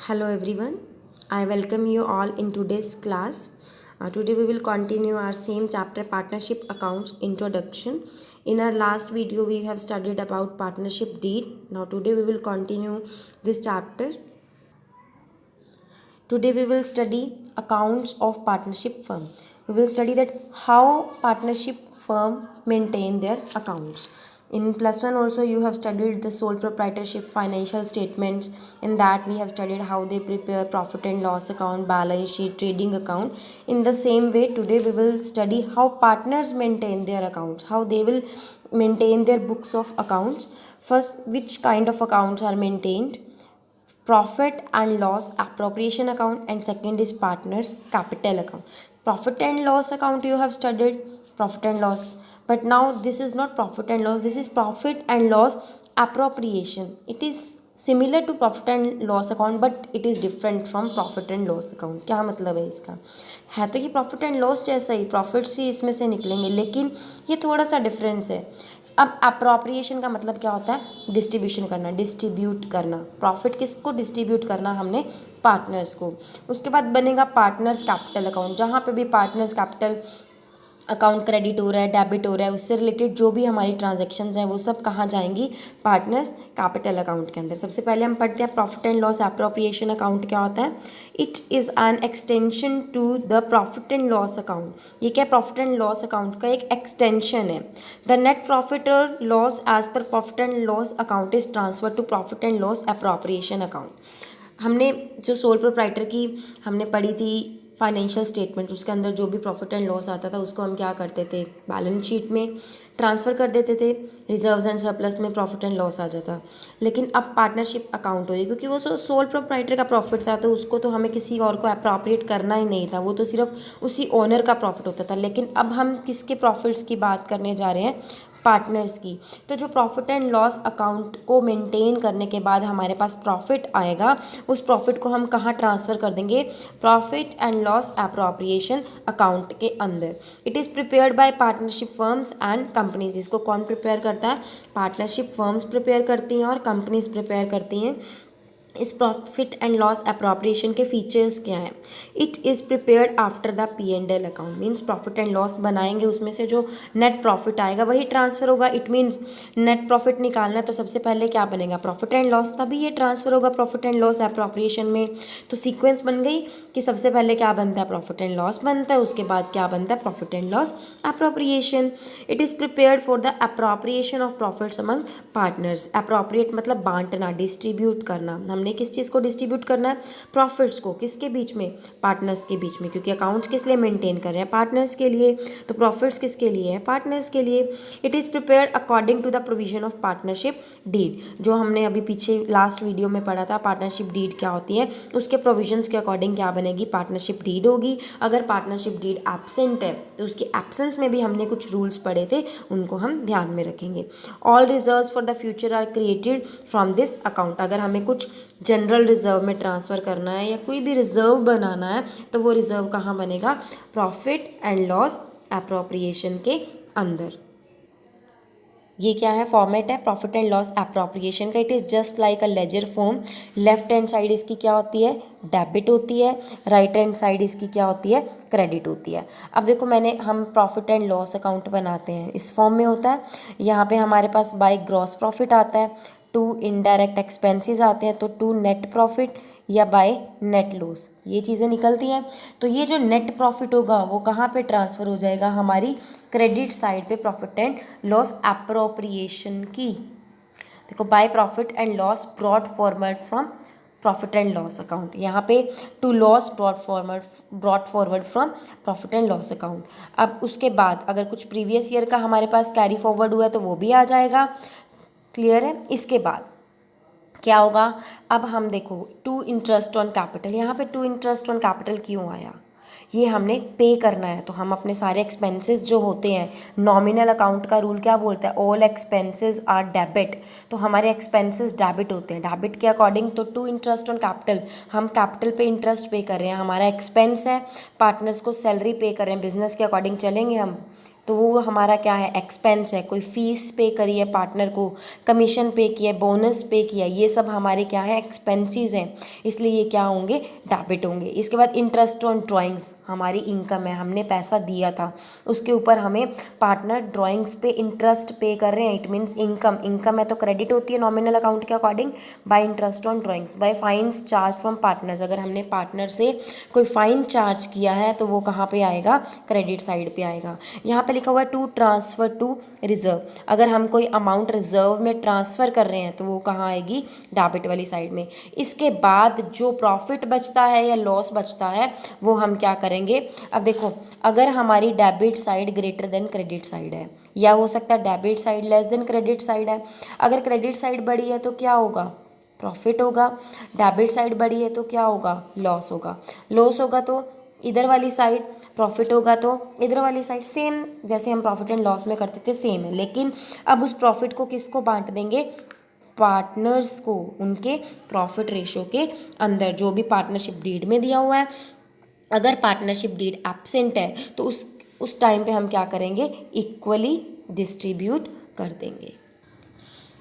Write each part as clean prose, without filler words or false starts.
Hello everyone, I welcome you all in today's class. Today we will continue our same chapter partnership accounts introduction. In our last video we have studied about partnership deed. Now today we will continue this chapter. Today we will study accounts of partnership firm. We will study that how partnership firm maintain their accounts. In plus one also you have studied the sole proprietorship financial statements. In that we have studied how they prepare profit and loss account, balance sheet, trading account. In the same way today we will study how partners maintain their accounts, how they will maintain their books of accounts. First, which kind of accounts are maintained? Profit and loss appropriation account, and second is partners capital account. Profit and loss account you have studied profit and loss, but now this is not profit and loss, this is profit and loss appropriation. It is similar to profit and loss account but it is different from profit and loss account. क्या मतलब है इसका? है तो ये profit and loss जैसा ही, profits ही इसमें से निकलेंगे, लेकिन ये थोड़ा सा डिफरेंस है. अब अप्रोप्रिएशन का मतलब क्या होता है? डिस्ट्रीब्यूशन करना, डिस्ट्रीब्यूट करना. प्रॉफिट किसको डिस्ट्रीब्यूट करना? हमने पार्टनर्स को. उसके बाद बनेगा पार्टनर्स कैपिटल अकाउंट, जहाँ पे भी पार्टनर्स कैपिटल अकाउंट क्रेडिट हो रहा है, डेबिट हो रहा है, उससे रिलेटेड जो भी हमारी ट्रांजेक्शन्स हैं वो सब कहाँ जाएंगी? पार्टनर्स कैपिटल अकाउंट के अंदर. सबसे पहले हम पढ़ते हैं profit and loss appropriation account क्या होता है. It is an extension to the profit and loss account. ये क्या? प्रॉफिट एंड लॉस अकाउंट का एक एक्सटेंशन है. द नेट प्रॉफिट और loss as per profit and loss account is transfer to profit and loss appropriation account. हमने जो sole proprietor की हमने पढ़ी थी फाइनेंशियल स्टेटमेंट, उसके अंदर जो भी प्रॉफिट एंड लॉस आता था उसको हम क्या करते थे? बैलेंस शीट में ट्रांसफ़र कर देते थे. रिजर्व्स एंड सरप्लस में प्रॉफिट एंड लॉस आ जाता. लेकिन अब पार्टनरशिप अकाउंट हो रही, क्योंकि वो सोल प्रोप्राइटर का प्रॉफिट था तो उसको तो हमें किसी और को अप्रोप्रिएट करना ही नहीं था, वो तो सिर्फ उसी ओनर का प्रॉफिट होता था. लेकिन अब हम किसके प्रॉफिट्स की बात करने जा रहे हैं? पार्टनर्स की. तो जो प्रॉफिट एंड लॉस अकाउंट को मेंटेन करने के बाद हमारे पास प्रॉफिट आएगा, उस प्रॉफिट को हम कहाँ ट्रांसफ़र कर देंगे? Profit and loss appropriation account के अंदर. It is prepared by partnership firms and companies. इसको कौन प्रिपेयर करता है? पार्टनरशिप फर्म्स प्रिपेयर करती हैं और कंपनीज प्रिपेयर करती हैं. इस प्रॉफिट एंड लॉस अप्रोप्रिएशन के फीचर्स क्या हैं? It is prepared after the P&L account. Means profit and loss बनाएंगे, उसमें से जो नेट प्रॉफिट आएगा वही ट्रांसफ़र होगा. इट मीन्स नेट प्रॉफिट निकालना है तो सबसे पहले क्या बनेगा? प्रॉफिट एंड लॉस, तभी ये ट्रांसफ़र होगा प्रॉफिट एंड लॉस अप्रोप्रिएशन में. तो सीक्वेंस बन गई कि सबसे पहले क्या बनता है? प्रॉफिट एंड लॉस बनता है, उसके बाद क्या बनता है? Profit and loss appropriation. It is prepared for the appropriation of profits among partners. Appropriate मतलब बांटना, डिस्ट्रीब्यूट करना. हमने किस चीज़ को डिस्ट्रीब्यूट करना है? प्रॉफिट्स को. किसके बीच में? पार्टनर्स के बीच में, क्योंकि अकाउंट्स किस लिए मेंटेन कर रहे हैं? पार्टनर्स के लिए. तो प्रॉफिट्स किसके लिए है? पार्टनर्स के लिए. It is prepared according to the provision of partnership deed. जो हमने अभी पीछे लास्ट वीडियो में पढ़ा था पार्टनरशिप डीड क्या होती है, उसके प्रोविजंस के अकॉर्डिंग क्या बनेगी? पार्टनरशिप डीड होगी. अगर पार्टनरशिप डीड एब्सेंट है तो उसके एब्सेंस में भी हमने कुछ रूल्स पढ़े थे, उनको हम ध्यान में रखेंगे. All reserves for the future are created from this account. अगर हमें कुछ जनरल रिजर्व में ट्रांसफ़र करना है या कोई भी रिजर्व बनाना है तो वो रिजर्व कहाँ बनेगा? प्रॉफिट एंड लॉस एप्रोप्रिएशन के अंदर. ये क्या है? फॉर्मेट है प्रॉफिट एंड लॉस एप्रोप्रिएशन का. It is just like a ledger form. Left hand side इसकी क्या होती है? डेबिट होती है. राइट हैंड साइड इसकी क्या होती है? क्रेडिट होती है. अब देखो हम प्रॉफिट एंड लॉस अकाउंट बनाते हैं, इस फॉर्म में होता है. यहाँ पे हमारे पास बाय ग्रॉस प्रॉफिट आता है, टू इनडायरेक्ट एक्सपेंसेस आते हैं, तो टू नेट प्रॉफिट या बाय नेट लॉस, ये चीज़ें निकलती हैं. तो ये जो नेट प्रॉफिट होगा वो कहाँ पे ट्रांसफ़र हो जाएगा? हमारी क्रेडिट साइड पे प्रॉफिट एंड लॉस एप्रोप्रिएशन की. देखो by profit and loss brought forward from profit and loss account. यहाँ पे to loss brought forward from profit and loss account. अब उसके बाद अगर कुछ प्रीवियस ईयर का हमारे पास कैरी फॉरवर्ड हुआ है तो वो भी आ जाएगा. क्लियर है? इसके बाद क्या होगा? अब हम देखो टू इंटरेस्ट ऑन कैपिटल. यहाँ पे टू इंटरेस्ट ऑन कैपिटल क्यों आया? ये हमने पे करना है, तो हम अपने सारे एक्सपेंसेस जो होते हैं, नॉमिनल अकाउंट का रूल क्या बोलता है? All expenses are debit. तो हमारे एक्सपेंसेस डेबिट होते हैं, डेबिट के अकॉर्डिंग. तो टू इंटरेस्ट ऑन कैपिटल, हम कैपिटल पे इंटरेस्ट पे कर रहे हैं, हमारा एक्सपेंस है. पार्टनर्स को सैलरी पे कर रहे हैं, बिजनेस के अकॉर्डिंग चलेंगे हम, तो वो हमारा क्या है, एक्सपेंस है। कोई फीस पे करी है पार्टनर को, कमीशन पे किया, बोनस पे किया, ये सब हमारे क्या है, एक्सपेंसेस हैं, इसलिए ये क्या होंगे, डेबिट होंगे। इसके बाद इंटरेस्ट ऑन ड्राइंग्स हमारी इनकम है, हमने पैसा दिया था, उसके ऊपर हमें पार्टनर ड्राइंग्स पे इंटरेस्ट पे कर रहे हैं, इट मीन्स इनकम। इनकम है तो क्रेडिट होती है नॉमिनल अकाउंट के according, by interest on drawings. By fines charge from partners, अगर हमने पार्टनर से कोई फाइन चार्ज किया है तो वो कहाँ पे आएगा, क्रेडिट साइड पे आएगा। यहाँ पे लिखा हुआ है टू ट्रांसफर टू रिजर्व, अगर हम कोई अमाउंट रिजर्व में ट्रांसफ़र कर रहे हैं तो वो कहाँ आएगी, डेबिट वाली साइड में। इसके बाद जो प्रॉफिट बचता है या लॉस बचता है वो हम क्या करेंगे, अब देखो अगर हमारी debit side greater than credit side है, या हो सकता है debit side less than credit side है, अगर क्रेडिट साइड बड़ी है तो क्या होगा, प्रॉफिट होगा, डेबिट साइड बड़ी है तो क्या होगा, लॉस होगा। लॉस होगा तो इधर वाली साइड, प्रॉफिट होगा तो इधर वाली साइड, सेम जैसे हम प्रॉफिट एंड लॉस में करते थे सेम है। लेकिन अब उस प्रॉफिट को किसको बांट देंगे, पार्टनर्स को, उनके प्रॉफिट रेशो के अंदर, जो भी पार्टनरशिप डीड में दिया हुआ है। अगर पार्टनरशिप डीड एब्सेंट है तो उस टाइम पे हम क्या करेंगे, इक्वली डिस्ट्रीब्यूट कर देंगे।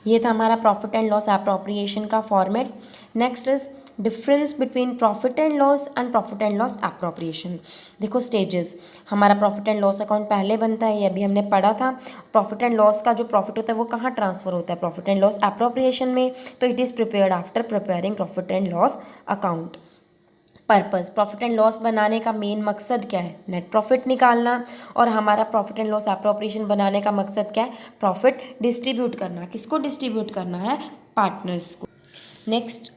ये था हमारा प्रॉफिट एंड लॉस एप्रोप्रिएशन का format. Next is difference between profit and loss and profit and loss appropriation. देखो स्टेजेस, हमारा प्रॉफिट एंड लॉस अकाउंट पहले बनता है, ये अभी हमने पढ़ा था। प्रॉफिट एंड लॉस का जो प्रॉफिट होता है वो कहाँ ट्रांसफर होता है, प्रॉफिट एंड लॉस एप्रोप्रिएशन में। तो it is prepared after preparing profit and loss account. Purpose, profit and loss बनाने का मेन मकसद क्या है, नेट प्रॉफिट निकालना। और हमारा प्रॉफिट एंड लॉस एप्रोप्रिएशन बनाने का मकसद क्या है, प्रॉफिट डिस्ट्रीब्यूट करना। किसको डिस्ट्रीब्यूट करना है, पार्टनर्स को। Next,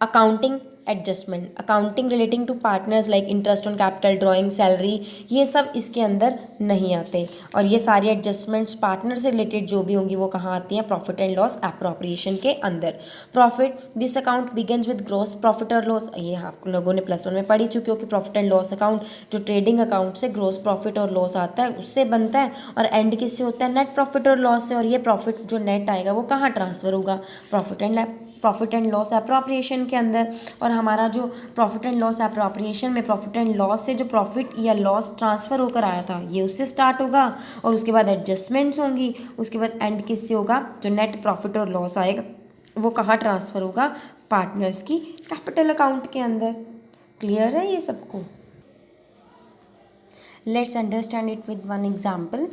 accounting adjustment, accounting relating to partners like interest on capital, drawing, salary, ये सब इसके अंदर नहीं आते। और ये सारी एडजस्टमेंट्स पार्टनर से रिलेटेड जो भी होंगी वो कहाँ आती हैं, प्रॉफिट एंड लॉस एप्रोप्रिएशन के अंदर। Profit, this account begins with gross profit और लॉस, ये आप लोगों ने +1 में पढ़ी चुके हो कि प्रॉफिट एंड लॉस अकाउंट जो ट्रेडिंग अकाउंट से ग्रॉस प्रॉफिट और लॉस आता है उससे बनता है, और एंड किससे होता है, नेट प्रॉफिट और लॉस से। और ये प्रॉफिट जो नेट आएगा वो कहाँ ट्रांसफर होगा, प्रॉफिट एंड लॉस एप्रोप्रिएशन के अंदर। और हमारा जो प्रॉफिट एंड लॉस एप्रोप्रिएशन में प्रॉफिट एंड लॉस से जो प्रॉफिट या लॉस ट्रांसफ़र होकर आया था ये उससे स्टार्ट होगा, और उसके बाद एडजस्टमेंट्स होंगी, उसके बाद एंड किससे होगा, जो नेट प्रॉफिट और लॉस आएगा वो कहाँ ट्रांसफ़र होगा, पार्टनर्स की कैपिटल अकाउंट के अंदर। क्लियर है ये सबको? Let's understand it with one example.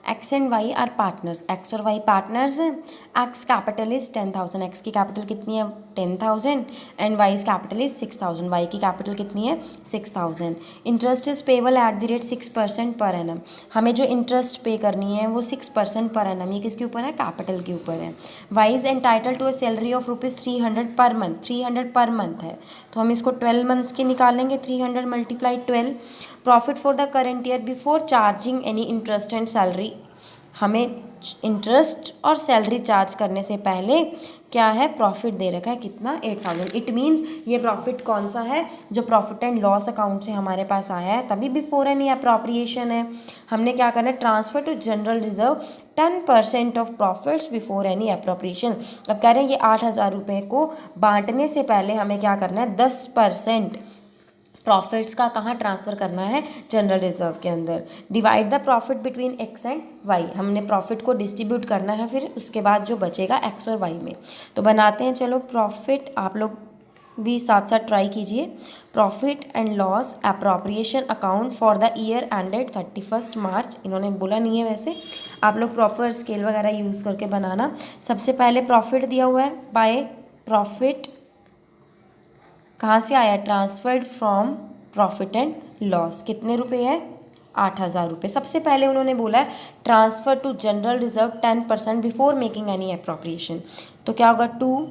X and Y are partners. X और Y partners हैं. X capital is 10,000. X की कैपिटल कितनी है, 10,000. And Y's capital is 6,000. Y की कैपिटल कितनी है, 6,000. Interest is payable at the rate 6% per annum. हमें जो इंटरेस्ट पे करनी है वो 6% पर annum, ये किसके ऊपर है, कैपिटल के ऊपर है। Y is entitled to a salary of ₹300 per month, 300 per month है, तो हम इसको 12 मंथ्स के निकालेंगे, 300 × 12। Profit for the current year before charging any interest and salary, हमें इंटरेस्ट और सैलरी चार्ज करने से पहले क्या है, प्रॉफिट दे रखा है कितना, 8,000। इट मीन्स ये प्रॉफिट कौन सा है, जो प्रॉफिट एंड लॉस अकाउंट से हमारे पास आया है, तभी बिफोर एनी अप्रोप्रिएशन है। हमने क्या करना है, transfer to general reserve 10% of profits before any appropriation. अब कह रहे हैं ये 8,000 रुपये को बांटने से पहले हमें क्या करना है, 10% प्रॉफिट्स का कहाँ ट्रांसफ़र करना है, जनरल रिजर्व के अंदर। Divide the profit between X and Y, हमने प्रॉफिट को डिस्ट्रीब्यूट करना है फिर उसके बाद जो बचेगा एक्स और वाई में। तो बनाते हैं, चलो प्रॉफिट, आप लोग भी साथ साथ ट्राई कीजिए। Profit and loss appropriation account for the year ended 31 मार्च, इन्होंने बोला नहीं है वैसे, आप लोग प्रॉपर स्केल वगैरह यूज़ करके बनाना। सबसे पहले प्रॉफिट दिया हुआ है, बाय प्रॉफिट कहाँ से आया, transferred from profit and loss, कितने रुपए है, 8,000 रुपये। सबसे पहले उन्होंने बोला है transfer to general reserve 10% before making any appropriation, तो क्या होगा, टू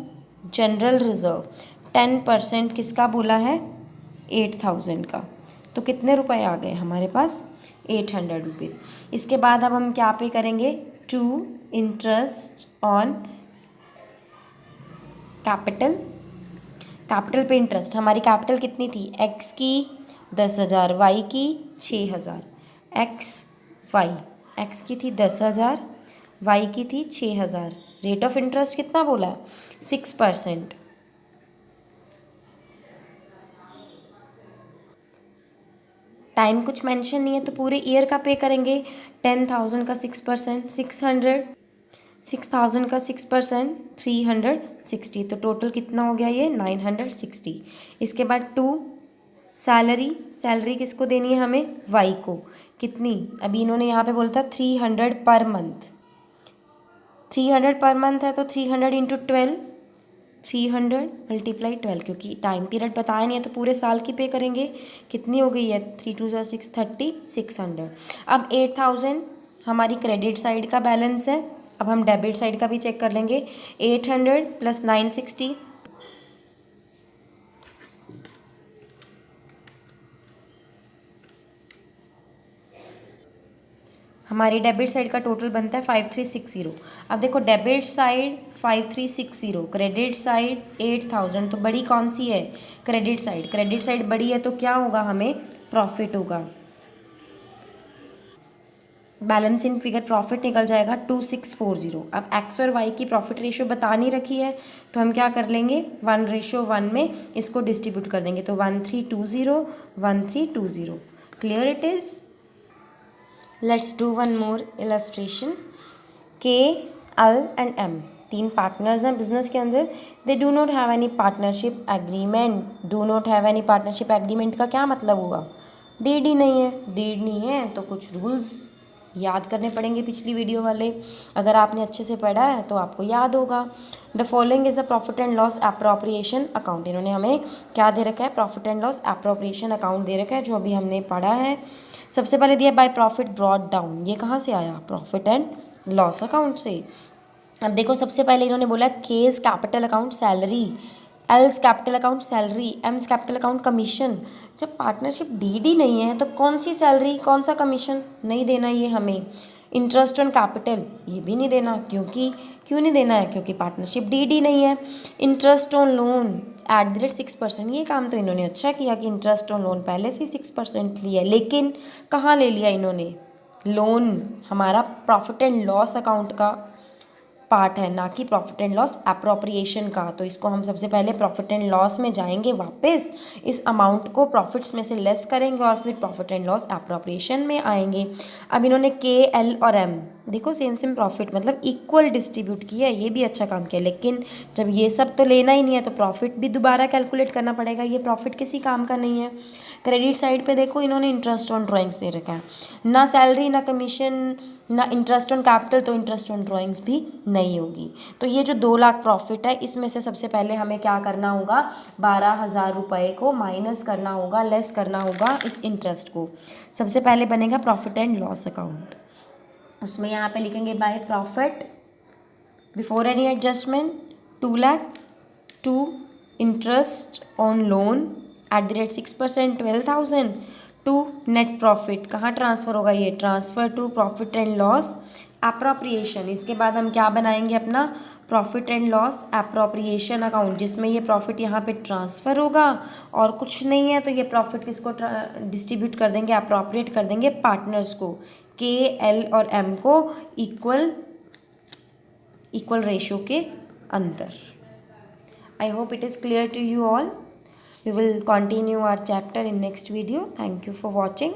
जनरल रिजर्व 10% किसका बोला है, 8,000 का, तो कितने रुपए आ गए हमारे पास, 800 रुपीज़। इसके बाद अब हम क्या पे करेंगे, to interest on capital, capital पे इंटरेस्ट, हमारी कैपिटल कितनी थी, एक्स की 10,000, वाई की 6,000, एक्स की थी 10,000, वाई की थी 6,000। रेट ऑफ इंटरेस्ट कितना बोला है, 6%। टाइम कुछ मेंशन नहीं है तो पूरे ईयर का पे करेंगे। 10,000 का 6%, 6,000 का 6%, 360, तो टोटल कितना हो गया ये 960। इसके बाद 2 सैलरी किसको देनी है हमें, वाई को। कितनी, अभी इन्होंने यहाँ पे बोला था 300 पर मंथ, 300 पर मंथ है तो 300 इंटू 12, 300 मल्टीप्लाई 12, क्योंकि टाइम पीरियड बताया नहीं है तो पूरे साल की पे करेंगे। कितनी हो गई है, 3 2 6 30, 600। अब 8,000 हमारी क्रेडिट साइड का बैलेंस है। अब हम डेबिट साइड का भी चेक कर लेंगे। 800 प्लस 960, हमारी डेबिट साइड का टोटल बनता है 5360। अब देखो डेबिट साइड 5360, क्रेडिट साइड 8000, तो बड़ी कौन सी है, क्रेडिट साइड। क्रेडिट साइड बड़ी है तो क्या होगा, हमें प्रॉफिट होगा। बैलेंस इन फिगर प्रॉफिट निकल जाएगा 2640। अब एक्स और वाई की प्रॉफिट रेशियो बता नहीं रखी है तो हम क्या कर लेंगे, 1:1 में इसको डिस्ट्रीब्यूट कर देंगे, तो 1320, 1320। Clear it is. Let's do one more illustration. K, L and M, 3 partners हैं बिजनेस के अंदर। They do not have any partnership agreement. Do not have any partnership agreement का क्या मतलब हुआ, डीड ही नहीं है। डीड नहीं है तो कुछ रूल्स याद करने पड़ेंगे पिछली वीडियो वाले। अगर आपने अच्छे से पढ़ा है तो आपको याद होगा। The following is the profit and loss appropriation account. इन्होंने हमें क्या दे रखा है, profit and loss appropriation account दे रखा है, जो अभी हमने पढ़ा है। सबसे पहले दिया बाय प्रॉफिट ब्रॉट डाउन, ये कहाँ से आया, प्रॉफिट एंड लॉस अकाउंट से। अब देखो सबसे पहले इन्होंने बोला case capital account salary, else capital account salary, AIIMS capital account commission. जब पार्टनरशिप डीडी नहीं है तो कौन सी सैलरी कौन सा कमीशन नहीं देना ये हमें। इंटरेस्ट ऑन कैपिटल ये भी नहीं देना, क्यों नहीं देना है, क्योंकि पार्टनरशिप डीडी नहीं है। इंटरेस्ट ऑन लोन @6%, ये काम तो इन्होंने अच्छा किया कि इंटरेस्ट ऑन लोन पहले से 6% लिया, लेकिन कहाँ ले लिया इन्होंने, लोन हमारा प्रॉफिट एंड लॉस अकाउंट का पार्ट है, ना कि प्रॉफिट एंड लॉस एप्रोप्रिएशन का। तो इसको हम सबसे पहले प्रॉफिट एंड लॉस में जाएंगे वापस, इस अमाउंट को प्रॉफिट्स में से लेस करेंगे और फिर प्रॉफिट एंड लॉस एप्रोप्रिएशन में आएंगे। अब इन्होंने के, एल और एम, देखो सेम प्रॉफिट मतलब इक्वल डिस्ट्रीब्यूट किया है, ये भी अच्छा काम किया। लेकिन जब ये सब तो लेना ही नहीं है तो प्रॉफिट भी दोबारा कैलकुलेट करना पड़ेगा, ये प्रॉफिट किसी काम का नहीं है। क्रेडिट साइड पे देखो इन्होंने इंटरेस्ट ऑन ड्राइंग्स दे रखा है, ना सैलरी ना कमीशन ना इंटरेस्ट ऑन कैपिटल, तो इंटरेस्ट ऑन ड्राइंग्स भी नहीं होगी। तो ये जो 2 लाख प्रॉफिट है इसमें से सबसे पहले हमें क्या करना होगा, 12,000 रुपये को माइनस करना होगा, लेस करना होगा इस इंटरेस्ट को। सबसे पहले बनेगा प्रॉफिट एंड लॉस अकाउंट, उसमें यहाँ पे लिखेंगे by profit before any adjustment 2 lakh, to interest on loan @6%, 12,000, to net profit, कहाँ ट्रांसफ़र होगा ये, transfer to profit and loss appropriation. इसके बाद हम क्या बनाएंगे अपना profit and loss appropriation account, जिसमें ये प्रॉफिट यहाँ पे ट्रांसफ़र होगा और कुछ नहीं है तो ये प्रॉफिट किसको डिस्ट्रीब्यूट कर देंगे, अप्रोप्रिएट कर देंगे पार्टनर्स को, के, एल और एम को इक्वल रेशियो के अंदर। I hope it is clear to you all. We will continue our chapter in next video. Thank you for watching.